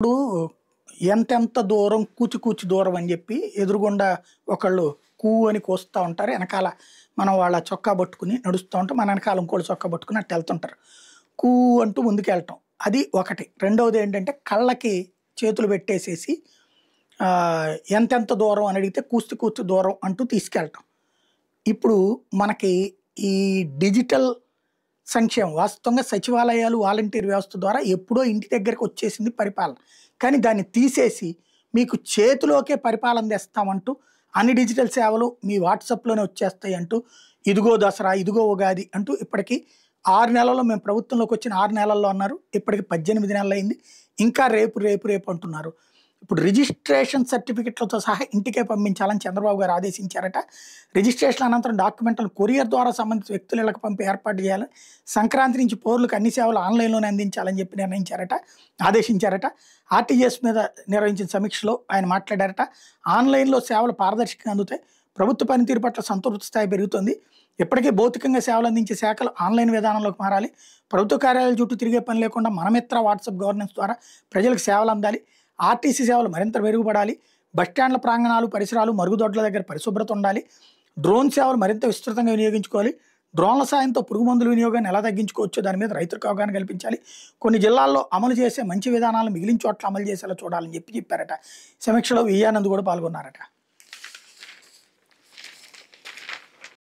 ఇప్పుడు ఎంతెంత దూరం కూచి కూచి దూరం అని చెప్పి ఎదురుగుండా ఒకళ్ళు కూ అని కోస్తా ఉంటారు. వెనకాల మనం వాళ్ళ చొక్కా పట్టుకుని నడుస్తూ ఉంటాం. మన వెనకాల ఇంకోళ్ళు చొక్కా పట్టుకుని అట్టు వెళ్తుంటారు. కూ అంటూ ముందుకెళ్ళటం అది ఒకటి. రెండవది ఏంటంటే కళ్ళకి చేతులు పెట్టేసేసి ఎంతెంత దూరం అని అడిగితే కూస్తి కూర్చు దూరం అంటూ తీసుకెళ్ళటం. ఇప్పుడు మనకి ఈ డిజిటల్ సంక్షేమం వాస్తవంగా సచివాలయాలు వాలంటీర్ వ్యవస్థ ద్వారా ఎప్పుడో ఇంటి దగ్గరకు వచ్చేసింది పరిపాలన. కానీ దాన్ని తీసేసి మీకు చేతిలోకే పరిపాలన తెస్తామంటూ అన్ని డిజిటల్ సేవలు మీ వాట్సాప్లోనే వచ్చేస్తాయి అంటూ ఇదిగో దసరా ఇదిగో ఉగాది అంటూ ఇప్పటికి 6 నెలల్లో మేము ప్రభుత్వంలోకి వచ్చిన 6 నెలల్లో అన్నారు. ఇప్పటికి 18 నెలలు అయింది. ఇంకా రేపు రేపు రేపు అంటున్నారు. ఇప్పుడు రిజిస్ట్రేషన్ సర్టిఫికెట్లతో సహా ఇంటికే పంపించాలని చంద్రబాబు గారు ఆదేశించారట. రిజిస్ట్రేషన్ అనంతరం డాక్యుమెంట్లను కొరియర్ ద్వారా సంబంధిత వ్యక్తుల ఇళ్లకు పంపి ఏర్పాటు చేయాలని, సంక్రాంతి నుంచి పౌరులకు అన్ని సేవలు ఆన్లైన్లోనే అందించాలని చెప్పి ఆదేశించారట. ఆర్టీజీఎస్ మీద నిర్వహించిన సమీక్షలో ఆయన మాట్లాడారట. ఆన్లైన్లో సేవలు పారదర్శకంగా అందుతాయి. ప్రభుత్వ పనితీరు పట్ల సంతృప్తి స్థాయి పెరుగుతుంది. ఇప్పటికే భౌతికంగా సేవలు అందించే శాఖలు ఆన్లైన్ విధానంలోకి మారాలి. ప్రభుత్వ కార్యాలయాల చుట్టూ తిరిగే పని లేకుండా మనమిత్ర వాట్సాప్ గవర్నెన్స్ ద్వారా ప్రజలకు సేవలు అందాలి. ఆర్టీసీ సేవలు మరింత మెరుగుపడాలి. బస్టాండ్ల ప్రాంగణాలు పరిసరాలు మరుగుదొడ్ల దగ్గర పరిశుభ్రత ఉండాలి. డ్రోన్ సేవలు మరింత విస్తృతంగా వినియోగించుకోవాలి. డ్రోన్ల సాయంతో పురుగు మందుల వినియోగాన్ని ఎలా తగ్గించుకోవచ్చో దాని మీద రైతులకు అవగాహన కల్పించాలి. కొన్ని జిల్లాల్లో అమలు చేసే మంచి విధానాలను మిగిలిన చోట్ల అమలు చేసేలా చూడాలని చెప్పారట. సమీక్షలో విజయానంద్ కూడా పాల్గొన్నారట.